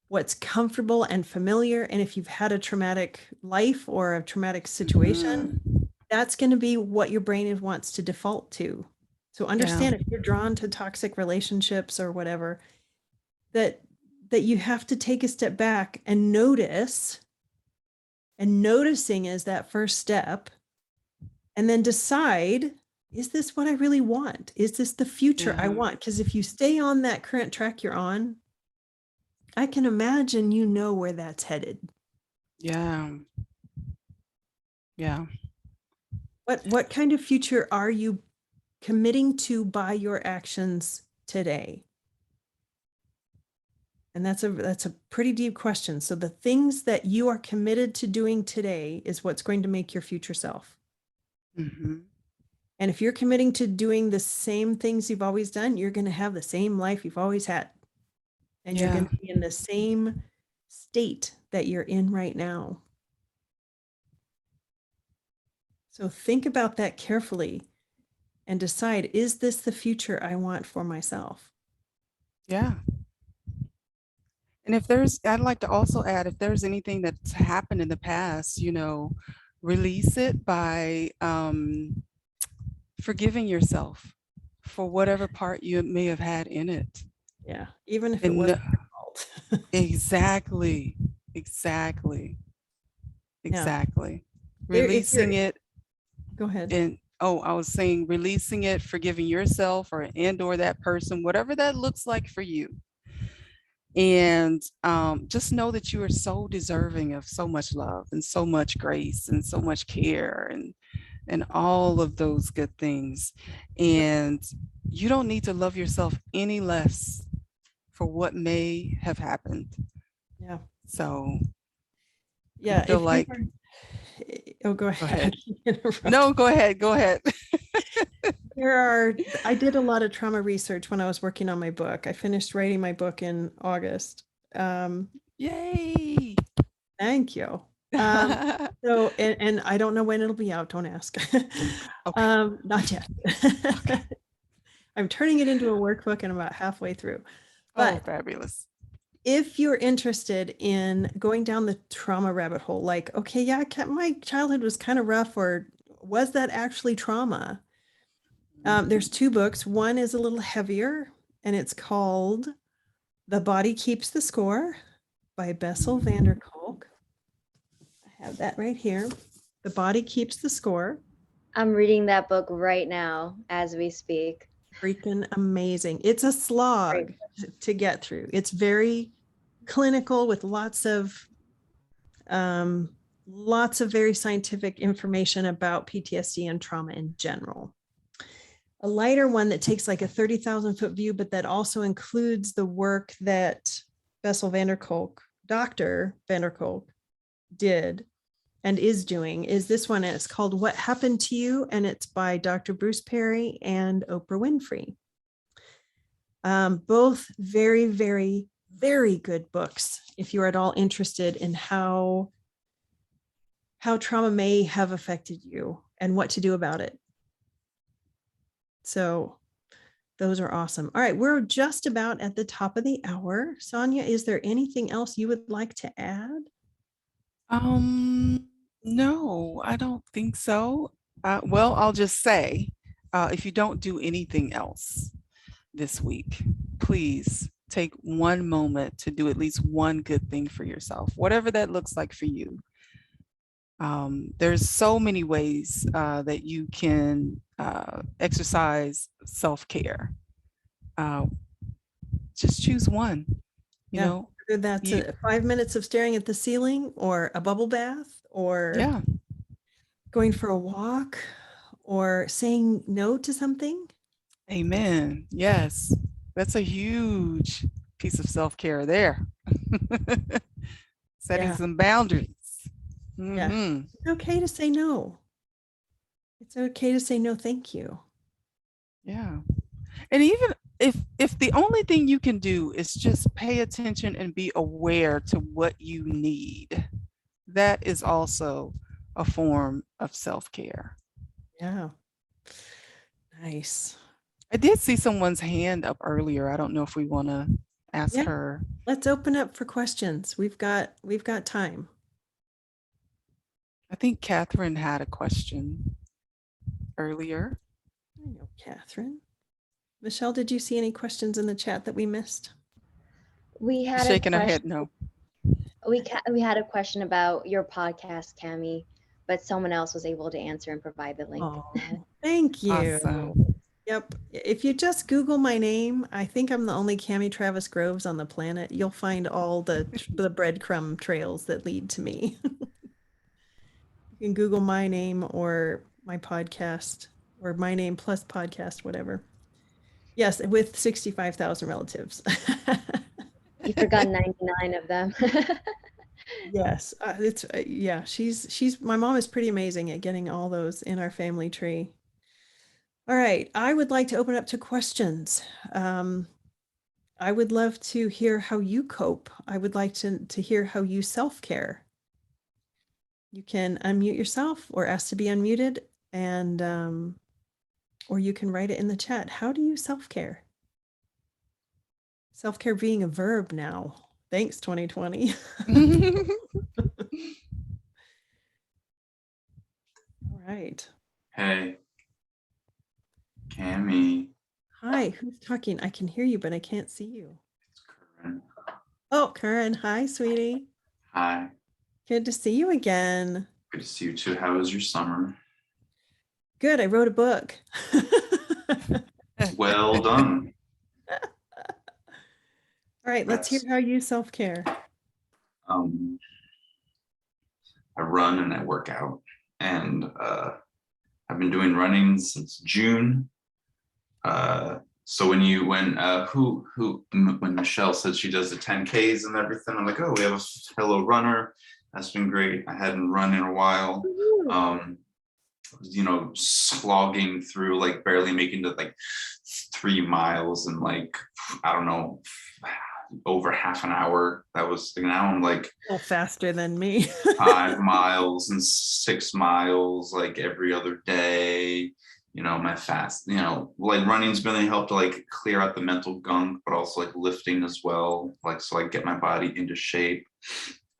what's comfortable and familiar. And if you've had a traumatic life or a traumatic situation, Mm-hmm. that's going to be what your brain wants to default to. So Yeah. understand if you're drawn to toxic relationships or whatever, that you have to take a step back and notice. And noticing is that first step. And then decide, is this what I really want? Is this the future I Yeah. want? Because if you stay on that current track you're on, I can imagine you know where that's headed. Yeah. Yeah. What kind of future are you committing to by your actions today? And that's a pretty deep question. So the things that you are committed to doing today is what's going to make your future self. Mm-hmm. And if you're committing to doing the same things you've always done, you're going to have the same life you've always had. And you're Yeah. going to be in the same state that you're in right now. So think about that carefully and decide, is this the future I want for myself? Yeah. And if I'd like to also add, if there's anything that's happened in the past, release it by forgiving yourself for whatever part you may have had in it. Yeah, even if it And wasn't your fault. exactly, exactly, Yeah. exactly. If you're, Releasing it, go ahead. and I was saying releasing it, forgiving yourself or that person, whatever that looks like for you. And just know that you are so deserving of so much love and so much grace and so much care and all of those good things. And you don't need to love yourself any less for what may have happened. Yeah. So Yeah. feel If you like, were, oh, go go ahead. ahead. No, go ahead. Go ahead. I did a lot of trauma research when I was working on my book. I finished writing my book in August. Yay. Thank you. So, and I don't know when it'll be out. Don't ask. Okay. Not yet. Okay. I'm turning it into a workbook and I'm about halfway through. Oh, But fabulous. if you're interested in going down the trauma rabbit hole, like, okay, yeah, my childhood was kind of rough, or was that actually trauma? There's two books. One is a little heavier, and it's called The Body Keeps the Score by Bessel van der Kolk. I have that right here. The Body Keeps the Score. I'm reading that book right now as we speak. Freaking amazing. It's a slog to get through. It's very clinical with lots of very scientific information about PTSD and trauma in general. A lighter one that takes like a 30,000-foot view, but that also includes the work that Bessel van der Kolk, Dr. van der Kolk, did and is doing, is this one. And it's called What Happened to You? And it's by Dr. Bruce Perry and Oprah Winfrey. Both very, very, very good books if you're at all interested in how trauma may have affected you and what to do about it. So those are awesome. All right, we're just about at the top of the hour. Sonya, is there anything else you would like to add? No, I don't think so. Well, I'll just say, if you don't do anything else this week, please take one moment to do at least one good thing for yourself, whatever that looks like for you. There's so many ways that you can exercise self-care. Just choose one, you know. Whether that's 5 minutes of staring at the ceiling or a bubble bath or Yeah, going for a walk or saying no to something. Amen. Yes. That's a huge piece of self-care there. Setting Yeah. some boundaries. Yeah. Mhm. It's okay to say no. It's okay to say no, thank you. Yeah. And even if the only thing you can do is just pay attention and be aware to what you need, that is also a form of self-care. Yeah. Nice. I did see someone's hand up earlier. I don't know if we want to ask Yeah. her. Let's open up for questions. We've got time. I think Catherine had a question earlier. I know, Catherine. Michelle, did you see any questions in the chat that we missed? We She's had a shaking her question. head no. We had a question about your podcast, Cami, but someone else was able to answer and provide the link. Oh, thank you. Awesome. Yep. If you just Google my name, I think I'm the only Cami Travis Groves on the planet. You'll find all the breadcrumb trails that lead to me. You can Google my name or my podcast or my name plus podcast, whatever. Yes, with 65,000 relatives. You forgot 99 of them. Yes, it's yeah, she's my mom is pretty amazing at getting all those in our family tree. All right, I would like to open up to questions. I would love to hear how you cope. I would like to hear how you self-care. You can unmute yourself or ask to be unmuted, and or you can write it in the chat. How do you self-care? Self-care being a verb now. Thanks, 2020. All right. Hey, Cami. Hi, who's talking? I can hear you, but I can't see you. It's Curran. Oh, Karen. Hi, sweetie. Hi. Good to see you again. Good to see you too. How was your summer? Good. I wrote a book. Well done. All right, let's hear how you self-care. I run and I work out, and I've been doing running since June. So when Michelle said she does the 10Ks and everything, I'm like, oh, we have a fellow runner. That's been great. I hadn't run in a while. Slogging through, like barely making to like 3 miles in like, I don't know, over half an hour. That was, now I'm like a little faster than me. 5 miles and 6 miles like every other day. My fast, like running's really helped to like clear out the mental gunk, but also like lifting as well, like so I get my body into shape.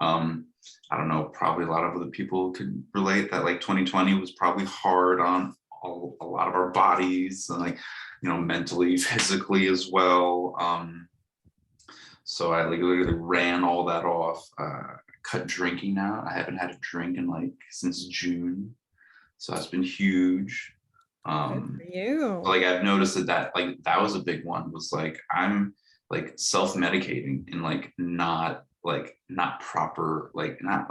I don't know, probably a lot of other people could relate that like 2020 was probably hard on a lot of our bodies, and like, mentally, physically as well. So I like literally ran all that off, cut drinking out. I haven't had a drink in like since June. So that's been huge. Good for you. Like I've noticed that like that was a big one, was like I'm like self-medicating in like not proper, like not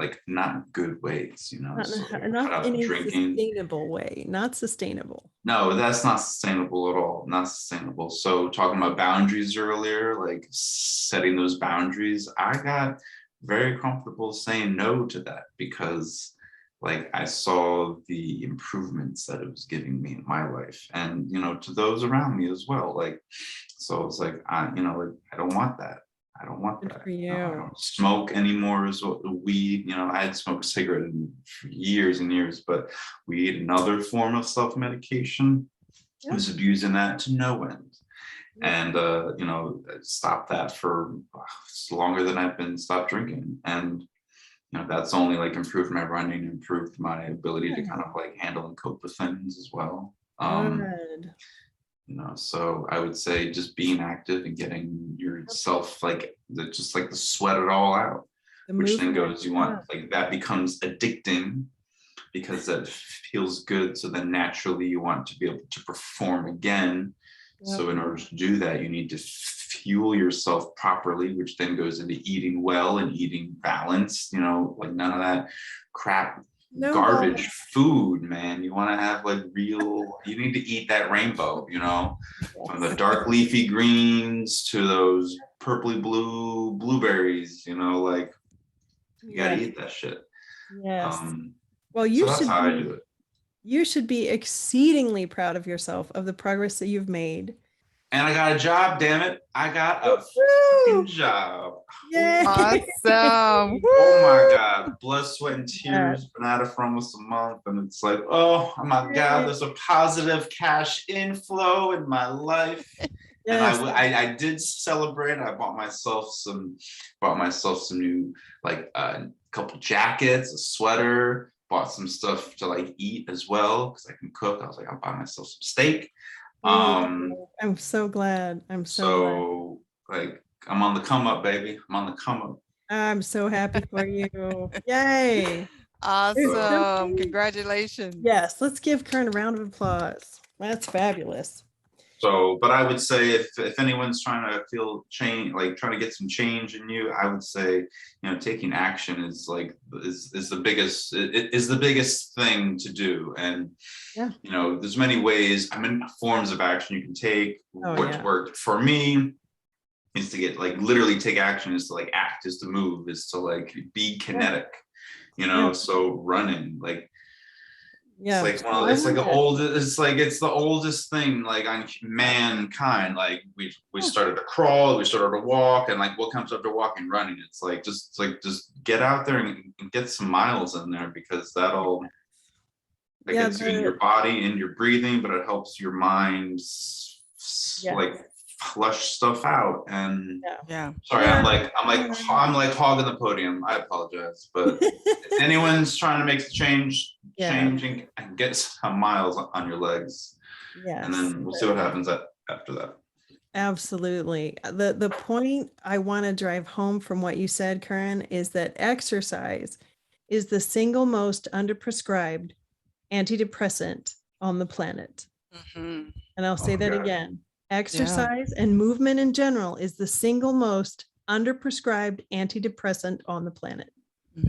good ways, Not, so not cut out in the a drinking. sustainable way. Not sustainable. No, that's not sustainable at all. Not sustainable. So talking about boundaries earlier, like setting those boundaries, I got very comfortable saying no to that, because like I saw the improvements that it was giving me in my life, and to those around me as well. Like, so it's like I don't want that. I don't want Good that. for you. I don't smoke anymore as well. Weed, I had smoked a cigarette for years and years, but weed, another form of self-medication, I was abusing that to no end. And stopped that for longer than I've been stopped drinking. And that's only like improved my running, improved my ability to kind of like handle and cope with things as well. Good. So I would say just being active and getting yourself like just like the sweat it all out, which then goes, you want like that becomes addicting because that feels good. So then naturally you want to be able to perform again. So in order to do that, you need to fuel yourself properly, which then goes into eating well and eating balanced, like none of that crap No garbage balls. food, man. You want to have like real, you need to eat that rainbow, from the dark leafy greens to those purpley blue blueberries, like you got to Yes. eat that shit. Yes. Well, So that's how I do it. you should be exceedingly proud of yourself, of the progress that you've made. And I got a job, damn it. I got a fucking job. Yay. Awesome. Oh my God. Blood, sweat, and tears. Been at it for almost a month. And it's like, oh my God, there's a positive cash inflow in my life. Yes. And I did celebrate. I bought myself some new, like a couple jackets, a sweater, bought some stuff to like eat as well, because I can cook. I was like, I'll buy myself some steak. I'm so glad. So like I'm on the come up, baby. I'm on the come up. I'm so happy for you. Yay. Awesome. Congratulations. Yes, let's give Kern a round of applause. That's fabulous. So, but I would say if anyone's trying to feel change, like trying to get some change in you, I would say, taking action is the biggest thing to do. And, there's many ways, forms of action you can take. What's worked for me is to get literally take action, is to act, is to move, is to be kinetic, so running, yeah, it's it's the oldest thing on mankind. We started to crawl, we started to walk, and what comes after walking? Running. It's just get out there and get some miles in there, because that'll gets you in your body and your breathing, but it helps your mind flush stuff out. And sorry, I'm like hogging the podium. I apologize, but if anyone's trying to make the change and get some miles on your legs, and then we'll see what happens after that. Absolutely. The point I want to drive home from what you said, Karen, is that exercise is the single most underprescribed antidepressant on the planet. And I'll say that again. Exercise and movement in general is the single most underprescribed antidepressant on the planet.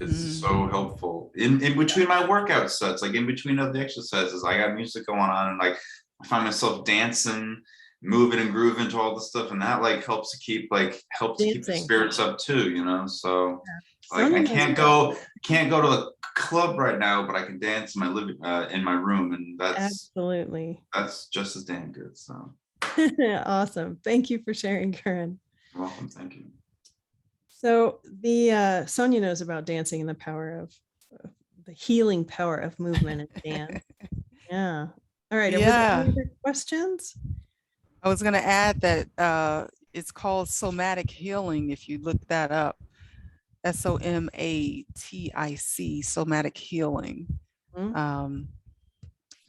It's so helpful in between my workout sets, in between of the exercises. I got music going on, and I find myself dancing, moving and grooving to all the stuff, and that helps to keep keep the spirits up too, so I can't go to the club right now, but I can dance in my in my room, and that's just as damn good. So awesome. Thank you for sharing, Karen. You're welcome. Thank you. So the Sonya knows about dancing and the power of the healing power of movement and dance. Yeah. All right. Are there any other questions? I was going to add that it's called somatic healing. If you look that up, SOMATIC, somatic healing,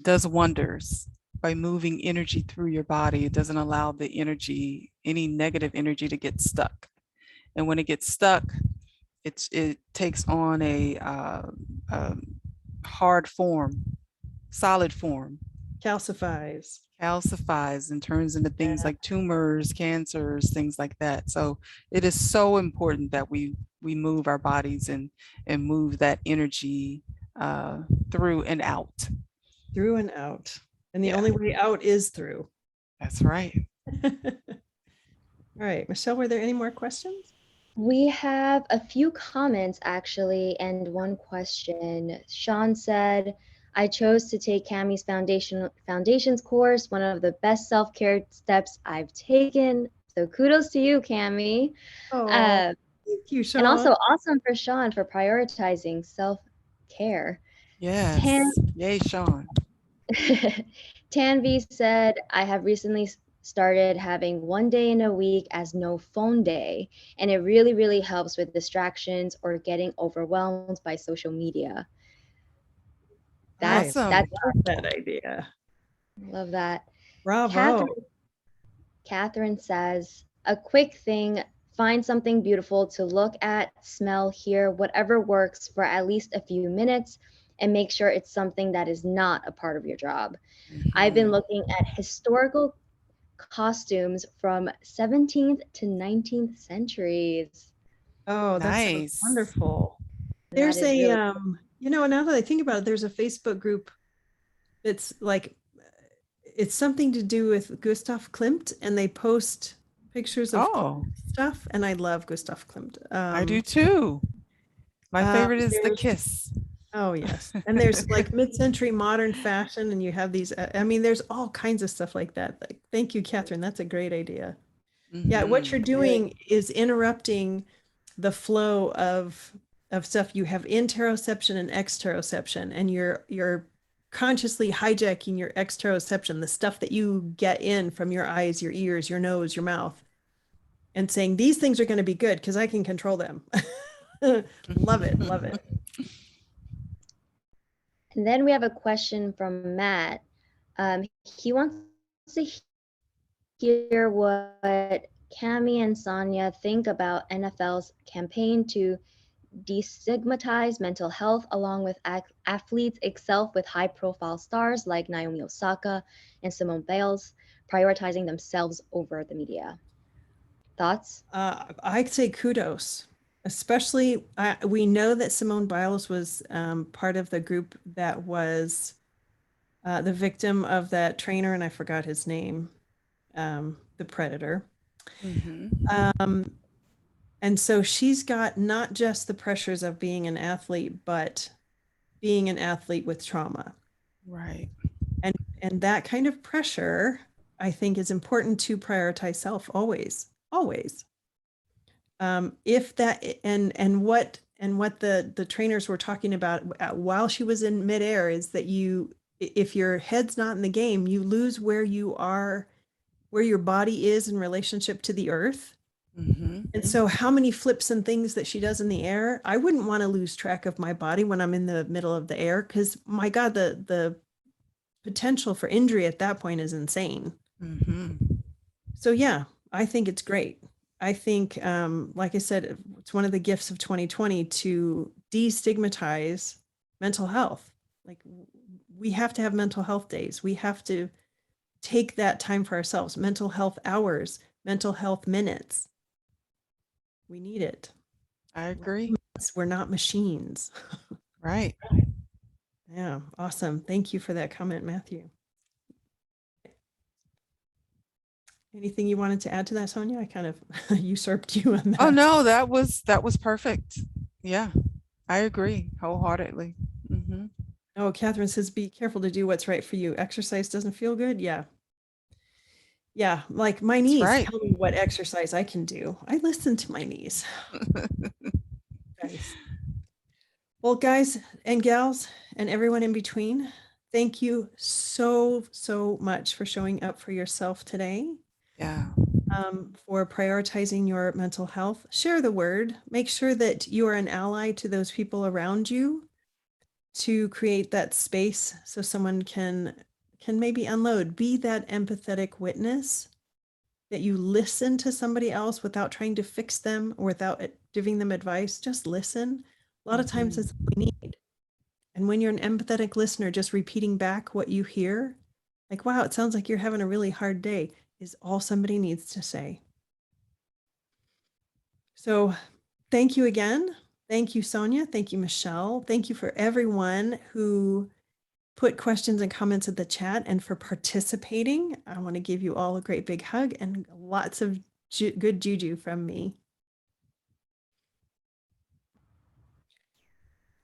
does wonders by moving energy through your body. It doesn't allow the energy, any negative energy, to get stuck. And when it gets stuck, it takes on a hard form, solid form. Calcifies And turns into things like tumors, cancers, things like that. So it is so important that we move our bodies and move that energy through and out. Through and out. And the only way out is through. That's right. All right, Michelle, were there any more questions? We have a few comments actually, and one question. Sean said, I chose to take Cami's foundations course, one of the best self-care steps I've taken. So kudos to you, Cami. Thank you, Sean. And also awesome for Sean for prioritizing self-care. Yes. Yay, Sean. Tanvi said, I have recently started having one day in a week as no phone day, and it really, really helps with distractions or getting overwhelmed by social media. That's awesome. That idea. Love that. Bravo. Catherine says, a quick thing, find something beautiful to look at, smell, hear, whatever works for at least a few minutes, and make sure it's something that is not a part of your job. I've been looking at historical costumes from 17th to 19th centuries. Oh, that's nice. wonderful. There's a You know, now that I think about it, there's a Facebook group that's like, it's something to do with Gustav Klimt, and they post pictures of Oh, stuff. And I love Gustav Klimt. I do too. My favorite is The There's, Kiss. oh yes. And there's like mid-century modern fashion, and you have these, I mean, there's all kinds of stuff like that. Like, thank you, Catherine. That's a great idea. Yeah, what you're doing is interrupting the flow of stuff. You have interoception and exteroception, and you're consciously hijacking your exteroception, the stuff that you get in from your eyes, your ears, your nose, your mouth, and saying these things are going to be good because I can control them. Love it, love it. And then we have a question from Matt. He wants to hear what Cami and Sonya think about NFL's campaign to destigmatize mental health, along with athletes excel with high-profile stars like Naomi Osaka and Simone Biles, prioritizing themselves over the media. Thoughts? I'd say kudos, especially we know that Simone Biles was part of the group that was the victim of that trainer, and I forgot his name, the predator. And so she's got not just the pressures of being an athlete, but being an athlete with trauma. Right. And that kind of pressure, I think, is important to prioritize self always, always. If that and what the trainers were talking about while she was in midair is that if your head's not in the game, you lose where you are, where your body is in relationship to the earth. And so how many flips and things that she does in the air, I wouldn't want to lose track of my body when I'm in the middle of the air, because my God, the potential for injury at that point is insane. So yeah, I think it's great. I think, like I said, it's one of the gifts of 2020 to destigmatize mental health. Like, we have to have mental health days. We have to take that time for ourselves, mental health hours, mental health minutes. We need it. I agree. We're not machines. Right. Yeah, awesome. Thank you for that comment, Matthew. Anything you wanted to add to that, Sonya? I kind of usurped you on that. Oh no, that was perfect. Yeah, I agree wholeheartedly. Oh, Catherine says, be careful to do what's right for you. Exercise doesn't feel good. Yeah. Yeah, like my knees tell me what exercise I can do. I listen to my knees. Nice. Well, guys and gals and everyone in between, thank you so much for showing up for yourself today. Yeah. For prioritizing your mental health. Share the word. Make sure that you are an ally to those people around you to create that space so someone can maybe unload. Be that empathetic witness, that you listen to somebody else without trying to fix them or without giving them advice. Just listen. A lot of times it's what we need. And when you're an empathetic listener, just repeating back what you hear, like, wow, it sounds like you're having a really hard day, is all somebody needs to say. So thank you again. Thank you, Sonya. Thank you, Michelle. Thank you for everyone who put questions and comments in the chat and for participating. I want to give you all a great big hug and lots of good juju from me.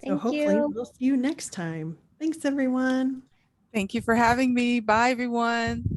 So hopefully we'll see you next time. Thanks, everyone. Thank you for having me. Bye, everyone.